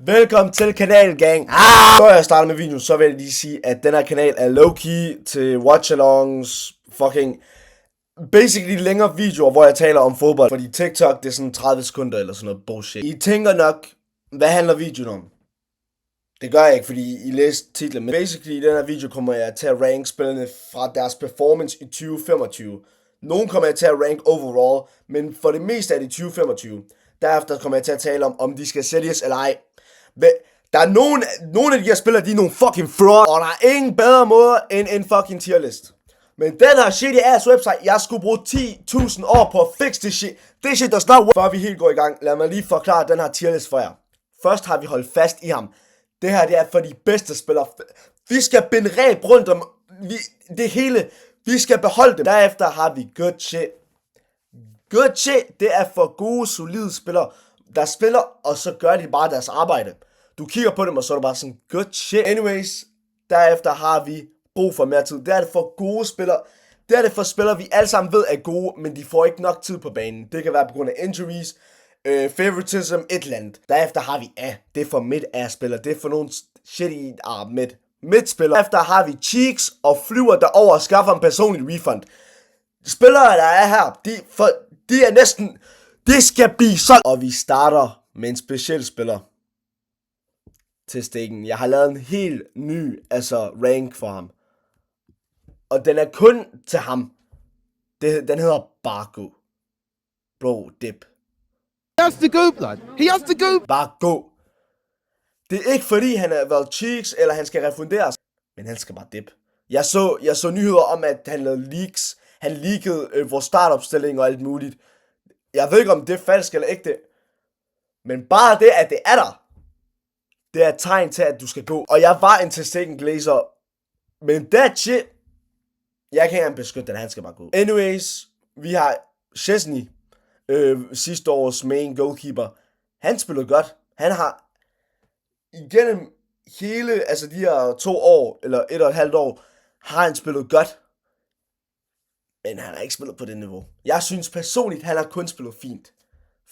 Velkommen til kanalen, gang. Før jeg starter med videoen, så vil jeg lige sige, at den her kanal er low-key til watch-alongs, fucking basically længere videoer, hvor jeg taler om fodbold. Fordi TikTok, det er sådan 30 sekunder eller sådan noget bullshit. I tænker nok, hvad handler videoen om? Det gør jeg ikke, fordi I læste titlen. Men basically, i den her video kommer jeg til at rank spillerne fra deres performance i 2025. Nogle kommer jeg til at rank overall, men for det meste er det 2025. Derefter kommer jeg til at tale om de skal sælges eller ej. Der er nogle af de her spillere, de er nogle fucking fraud, og der er ingen bedre måde end en fucking tierlist. Men den her shitty ass website, jeg skulle bruge 10.000 år på at fixe det shit. Det shit does not work. Før vi helt går i gang, lad mig lige forklare den her tierlist for jer. Først har vi holdt fast i ham. Det her, det er for de bedste spillere. Vi skal binde ræb rundt om det hele. Vi skal beholde dem. Derefter har vi good shit. Good shit, det er for gode, solide spillere, der spiller, og så gør de bare deres arbejde. Du kigger på dem, og så er det bare sådan, good shit. Anyways, derefter har vi brug for mere tid. Det er det for gode spillere. Det er det for spillere, vi alle sammen ved er gode, men de får ikke nok tid på banen. Det kan være på grund af injuries, favoritism, et eller andet. Derefter har vi det er for mid-ass-spillere. Det er for nogle shitty mid-spillere. Derefter har vi cheeks og flyver derover og skaffer en personlig refund. Spillere, der er her, de er næsten, det skal blive solgt. Og vi starter med en speciel spiller til stikken. Jeg har lavet en helt ny, rank for ham. Og den er kun til ham. Den hedder Barco. Bro, dip. He has to go, blood. He has to go. Bare gå. Det er ikke fordi han har været cheeks, eller han skal refunderes. Men han skal bare dip. Jeg så nyheder om, at han lavede leaks. Han leakede vores startopstilling og alt muligt. Jeg ved ikke, om det er falsk eller ægte. Men bare det, at det er der, det er et tegn til, at du skal gå. Og jeg var en Testegen Glazer. Men that shit, jeg kan ikke engang beskytte den, han skal bare gå. Anyways, vi har Szczesny, sidste års main goalkeeper. Han spillede godt. Han har igennem hele, de her 2 år, eller 1,5 år, har han spillet godt. Men han har ikke spillet på det niveau. Jeg synes personligt, han har kun spillet fint.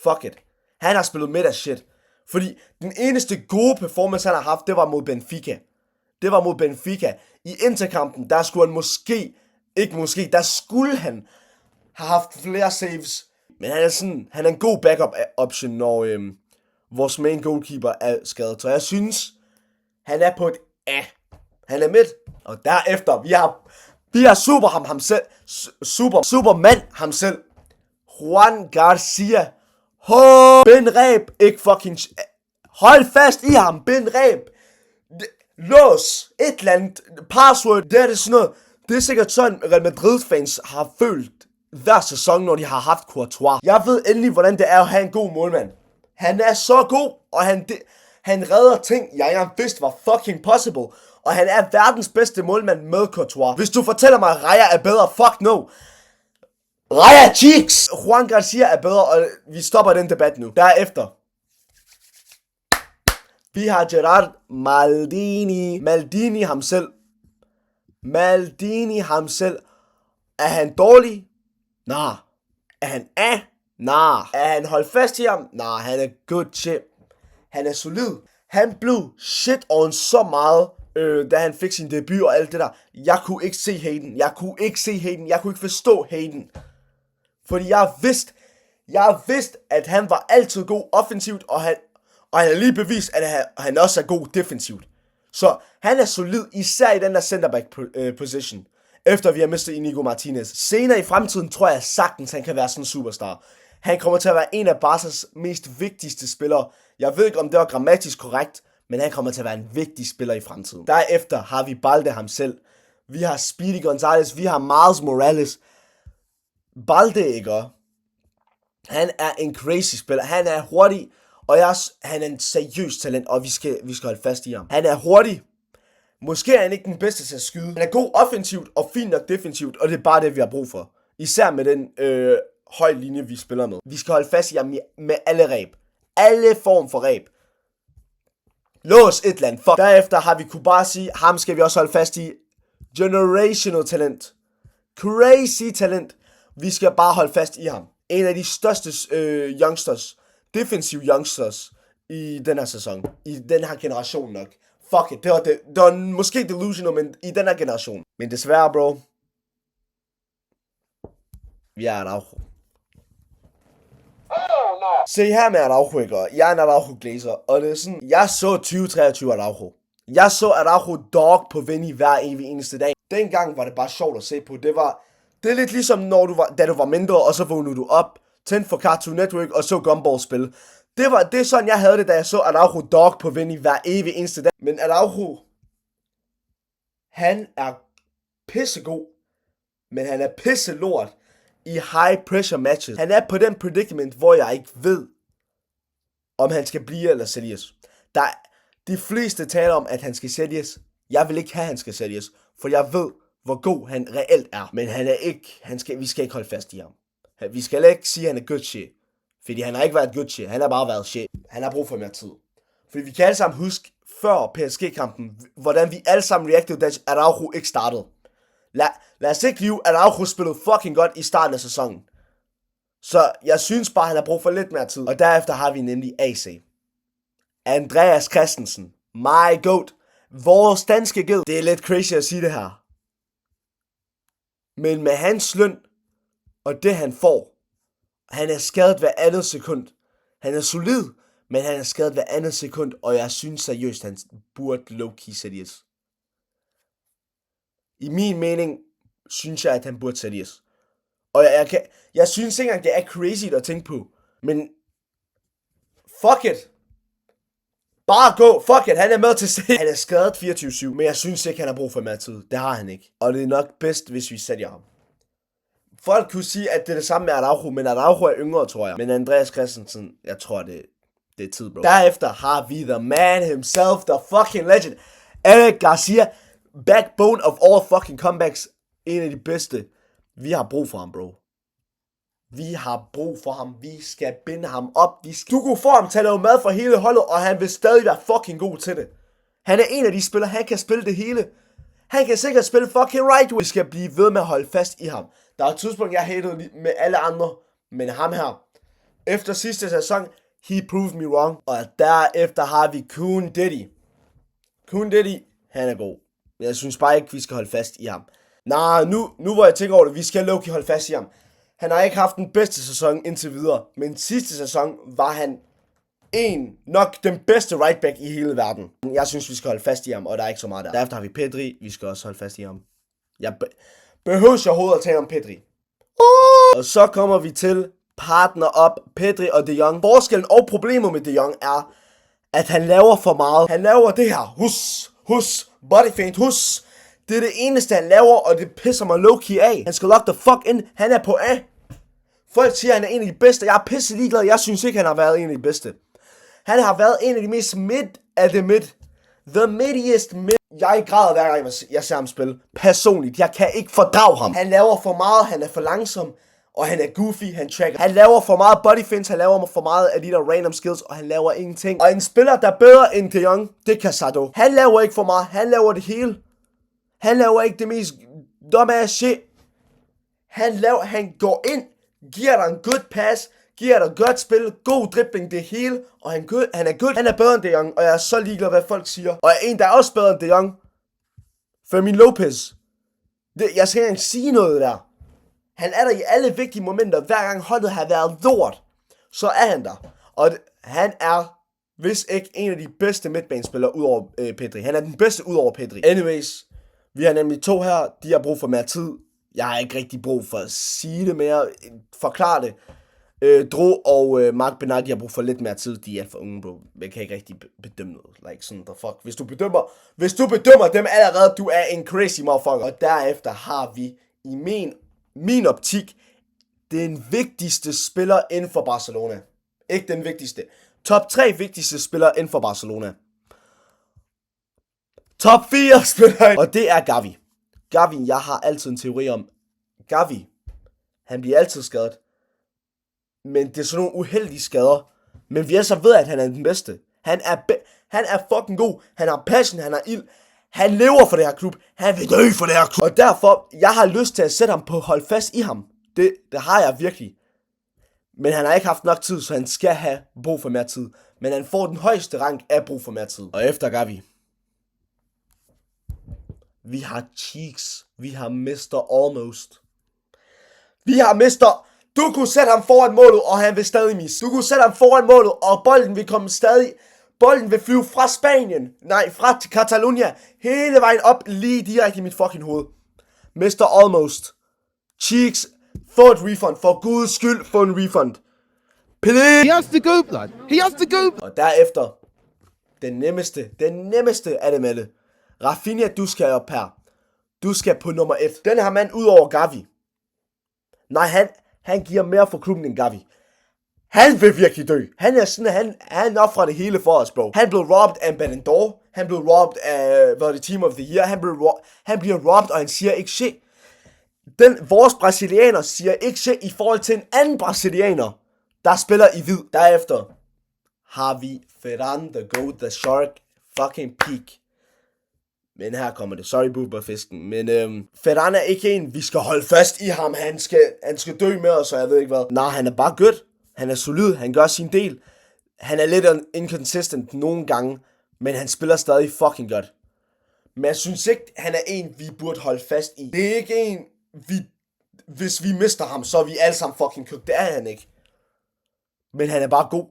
Fuck it. Han har spillet midt af shit. Fordi den eneste gode performance, han har haft, det var mod Benfica. Det var mod Benfica. I interkampen, der skulle han der skulle han have haft flere saves. Men han er en god backup option, når vores main goalkeeper er skadet. Så jeg synes, han er på et Han er midt. Og derefter, vi har Superman ham selv. Juan Garcia. Bind ræb. Ikke fucking... Hold fast i ham. Bind ræb. Lås. Et eller andet. Password. Det er sådan noget. Det er sikkert sådan, Real Madrid-fans har følt hver sæson, når de har haft Courtois. Jeg ved endelig, hvordan det er at have en god målmand. Han er så god, og han redder ting, jeg engang vidste var fucking possible. Og han er verdens bedste målmand med Courtois. Hvis du fortæller mig, at Raya er bedre, fuck no. Raya cheeks! Juan Garcia er bedre, og vi stopper den debat nu. Derefter. Vi har Gerard Maldini ham selv. Er han dårlig? Nah. Er han Nah. Er han holdt fast i ham? Nah, han er good shit. Han er solid. Han blev shit on så meget, da han fik sin debut og alt det der. Jeg kunne ikke se haten. Jeg kunne ikke forstå haten. Fordi jeg vidste, at han var altid god offensivt, og han har lige bevist, at han også er god defensivt. Så han er solid, især i den der centerback position. Efter vi har mistet Inigo Martinez. Senere i fremtiden tror jeg sagtens, han kan være sådan en superstar. Han kommer til at være en af Barca's mest vigtigste spillere. Jeg ved ikke, om det var grammatisk korrekt, men han kommer til at være en vigtig spiller i fremtiden. Derefter har vi Balde ham selv. Vi har Speedy Gonzalez. Vi har Miles Morales. Balde, ikke? Han er en crazy spiller. Han er hurtig, og han er en seriøs talent, og vi skal holde fast i ham. Han er hurtig. Måske er han ikke den bedste til at skyde. Han er god offensivt og fint nok defensivt, og det er bare det, vi har brug for. Især med den høj linje, vi spiller med. Vi skal holde fast i ham med alle ræb. Alle form for ræb. Lås et eller andet. Fuck. Derefter har vi Kubasi. Ham skal vi også holde fast i. Generational talent. Crazy talent. Vi skal bare holde fast i ham. En af de største youngsters. Defensive youngsters i den her sæson. I den her generation nok. Fuck it, det var måske delusional, men i den her generation. Men desværre, bro. Vi er Araujo. Se her med Araujo, ikke? Jeg er en Araujo-glazer, og det er sådan, jeg så 2023 Araujo. Jeg så Araujo dog på Vinny hver evig eneste dag. Dengang var det bare sjovt at se på. Det er lidt ligesom, da du var mindre, og så vågnede du op, tændte for Cartoon Network, og så Gumball-spil. Det er sådan, jeg havde det, da jeg så Araujo dog på Vinny hver evig eneste dag. Men Araujo, han er pissegod, men han er pisselort i high pressure matches. Han er på den predicament, hvor jeg ikke ved, om han skal blive eller sælges. De fleste taler om, at han skal sælges. Jeg vil ikke have, at han skal sælges, for jeg ved, hvor god han reelt er. Men han er ikke, vi skal ikke holde fast i ham. Vi skal ikke sige, at han er good shit. Fordi han har ikke været good shit, han har bare været shit. Han har brug for mere tid. Fordi vi kan alle sammen huske, før PSG-kampen, hvordan vi alle sammen reactede, da Araujo ikke startede. Lad os ikke lyve, at Araujo spillede fucking godt i starten af sæsonen. Så jeg synes bare, han har brug for lidt mere tid. Og derefter har vi nemlig AC. Andreas Christensen. My goat. Vores danske ged. Det er lidt crazy at sige det her. Men med hans løn, og det han får, han er skadet hver andet sekund. Han er solid, men han er skadet hver andet sekund, og jeg synes seriøst, han burde low-key sælges. I min mening, synes jeg, at han burde sælges. Og jeg synes ikke engang, det er crazy at tænke på. Men, fuck it. Bare gå, fuck it, han er med til sælge. Han er skadet 24/7, men jeg synes ikke, han har brug for mere tid. Det har han ikke. Og det er nok bedst, hvis vi sælger ham. Folk kunne sige, at det er det samme med Araujo, men Araujo er yngre, tror jeg. Men Andreas Christensen, jeg tror, det er tid, bro. Derefter har vi the man himself, the fucking legend. Eric Garcia, backbone of all fucking comebacks. En af de bedste. Vi har brug for ham, bro. Vi har brug for ham. Vi skal binde ham op. Du kunne få ham til at lave mad for hele holdet, og han vil stadig være fucking god til det. Han er en af de spillere, han kan spille det hele. Han kan sikkert spille fucking right. Vi skal blive ved med at holde fast i ham. Der er et tidspunkt, jeg hatede med alle andre, men ham her. Efter sidste sæson, he proved me wrong. Og derefter har vi Koen Diddy. Koen Diddy, han er god. Men jeg synes bare ikke, vi skal holde fast i ham. Nej, nu hvor jeg tænker over det, vi skal low-key holde fast i ham. Han har ikke haft den bedste sæson indtil videre, men sidste sæson var han nok den bedste right back i hele verden. Jeg synes, vi skal holde fast i ham, og der er ikke så meget der. Derefter har vi Pedri, vi skal også holde fast i ham. Jeg behøver jeg overhovedet at tale om Pedri. Og så kommer vi til partner op, Pedri og De Jong. Forskellen og problemet med De Jong er, at han laver for meget. Han laver det her, body feint, Det er det eneste, han laver, og det pisser mig low-key af. Han skal lock the fuck in. Han er på A. Folk siger, han er en af de bedste. Jeg er pisse ligeglad. Jeg synes ikke, han har været en af de bedste. Han har været en af de mest mid af det mid. The middiest mid. Jeg græder hver gang, jeg ser ham spille. Personligt. Jeg kan ikke fordrage ham. Han laver for meget. Han er for langsom. Og han er goofy. Han tracker. Han laver for meget body feints. Han laver for meget af de der random skills. Og han laver ingenting. Og en spiller, der er bedre end De Jong, det er Casado. Han laver ikke for meget. Han laver det hele. Han laver ikke det mest dumbass shit. Han går ind, giver dig en good pass, giver dig godt spil, god dribling, det hele, og han er good. Han er bedre end De Jong, og jeg er så ligeglad, hvad folk siger. Og en, der er også bedre end De Jong, Fermin Lopez. Jeg skal ikke engang sige noget der. Han er der i alle vigtige momenter. Hver gang holdet har været lort, så er han der. Og han er, hvis ikke en af de bedste midtbanespillere ud over Pedri. Han er den bedste ud over Pedri. Anyways, vi har nemlig to her, de har brug for mere tid. Jeg har ikke rigtig brug for at sige det mere, forklare det. Dro og Mark Bernard, de har brug for lidt mere tid. De er for unge, bro. Jeg kan ikke rigtig bedømme noget. Like, sådan, the fuck. Hvis du bedømmer dem allerede, du er en crazy motherfucker. Og derefter har vi, i min optik, den vigtigste spiller inden for Barcelona. Ikke den vigtigste. Top 3 vigtigste spillere inden for Barcelona. Top 4 spillere. Og det er Gavi. Gavi, jeg har altid en teori om. Gavi, han bliver altid skadet. Men det er sådan nogle uheldige skader. Men vi er så ved, at han er den bedste. Han er fucking god. Han har passion, han har ild. Han lever for det her klub. Han vil dø for det her klub. Og derfor, jeg har lyst til at sætte ham på hold fast i ham. Det har jeg virkelig. Men han har ikke haft nok tid, så han skal have brug for mere tid. Men han får den højeste rank af brug for mere tid. Og efter Gavi, vi har Cheeks. Vi har Mr. Almost. Vi har Mr. Du kunne sætte ham foran målet, og han vil stadig misse. Du kunne sætte ham foran målet, og bolden vil komme stadig. Bolden vil flyve fra Spanien. Nej, fra til Catalunya. Hele vejen op, lige direkte i mit fucking hoved. Mr. Almost. Cheeks. Få et refund. For guds skyld, få en refund. Please. He has to go, blood. He has to go. Og derefter, den nemmeste af dem alle. Rafinha, du skal op her. Du skal på nummer 1. Den her mand ud over Gavi. Nej, han giver mere for klubben end Gavi. Han vil virkelig dø. Han er sådan, han offrer det hele for os, bro. Han blev robbed af en Ballon d'Or. Han blev robbed af, hvad er det, Team of the Year. Han bliver robbed, og han siger ikke shit. Vores brasilianer siger ikke shit i forhold til en anden brasilianer, der spiller i hvid. Derefter har vi Ferran the Goat, the Shark, fucking peak. Men her kommer det. Sorry, Boober-fisken. Men Ferran er ikke en, vi skal holde fast i ham. Han skal dø med os, og jeg ved ikke hvad. Nej, han er bare good. Han er solid. Han gør sin del. Han er lidt inconsistent nogle gange, men han spiller stadig fucking godt. Men jeg synes ikke, han er en, vi burde holde fast i. Det er ikke en, hvis vi mister ham, så er vi alle sammen fucking cooked. Det er han ikke. Men han er bare god.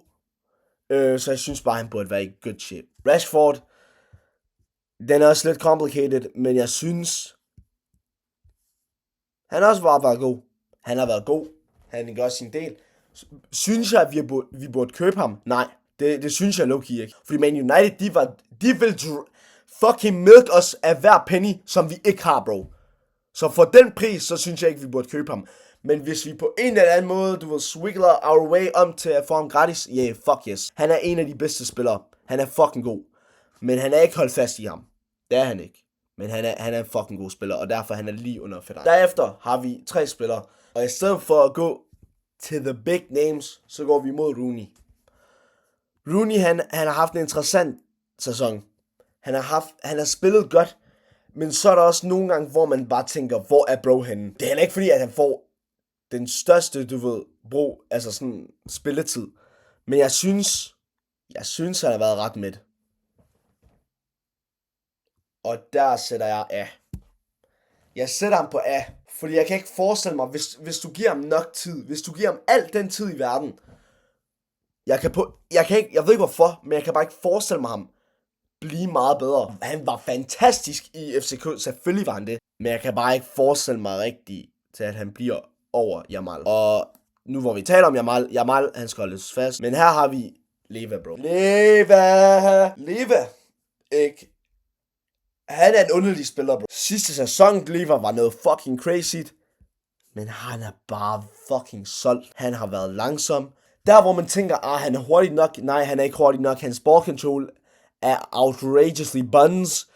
Så jeg synes bare, han burde være i good shit. Rashford. Den er også lidt complicated, men jeg synes, han har også bare været god. Han har været god. Han gør sin del. Synes jeg, at vi burde købe ham? Nej, det synes jeg low-key ikke. Fordi Man United, de vil fucking milk os af hver penny, som vi ikke har, bro. Så for den pris, så synes jeg ikke, vi burde købe ham. Men hvis vi på en eller anden måde, du vil swiggle our way om til at få ham gratis, yeah, fuck yes. Han er en af de bedste spillere. Han er fucking god. Men han er ikke holdt fast i ham. Det er han ikke. Men han er en fucking god spiller, og derfor han er lige under Ferran. Derefter har vi 3 spillere. Og i stedet for at gå til the big names, så går vi mod Rooney. Rooney, han har haft en interessant sæson. Han har spillet godt. Men så er der også nogle gange, hvor man bare tænker, hvor er bro henne? Det er heller ikke fordi, at han får den største, du ved, bro, altså sådan spilletid. Men jeg synes, han har været ret midt. Og der sætter jeg A. Jeg sætter ham på A, fordi jeg kan ikke forestille mig, hvis du giver ham nok tid, hvis du giver ham al den tid i verden, jeg ved ikke hvorfor, men jeg kan bare ikke forestille mig ham blive meget bedre. Han var fantastisk i FCK, selvfølgelig var han det, men jeg kan bare ikke forestille mig rigtigt til, at han bliver over Yamal. Og nu hvor vi taler om Yamal, han skal holdes fast, men her har vi Leva, bro. Leva, ikke? Han er en underlig spiller, bro. Sidste sæson, Leva var noget fucking crazy. Men han er bare fucking solgt. Han har været langsom. Der hvor man tænker, han er hurtig nok. Nej, han er ikke hurtig nok. Hans ball control er outrageously buns.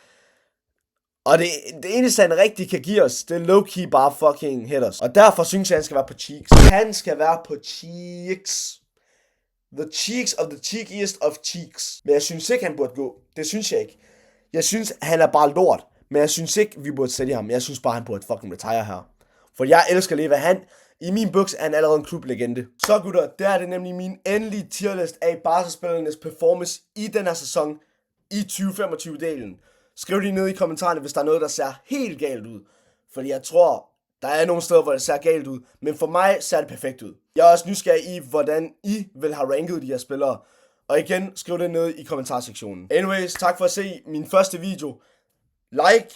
Og det eneste han rigtig kan give os, det er low-key bare fucking hitters. Og derfor synes jeg, han skal være på cheeks. Han skal være på cheeks. The cheeks of the cheekiest of cheeks. Men jeg synes ikke, han burde gå. Det synes jeg ikke. Jeg synes, han er bare lort. Men jeg synes ikke, vi burde sælge ham. Jeg synes bare, han burde fucking retire her. For jeg elsker Leva. I min books er han allerede en klublegende. Så gutter, der er det nemlig min endelige tierlist af Barca-spillernes performance i den her sæson i 2025-delen. Skriv lige ned i kommentarerne, hvis der er noget, der ser helt galt ud. Fordi jeg tror, der er nogle steder, hvor det ser galt ud. Men for mig ser det perfekt ud. Jeg er også nysgerrig i, hvordan I vil have ranket de her spillere. Og igen, skriv det ned i kommentarsektionen. Anyways, tak for at se min første video. Like,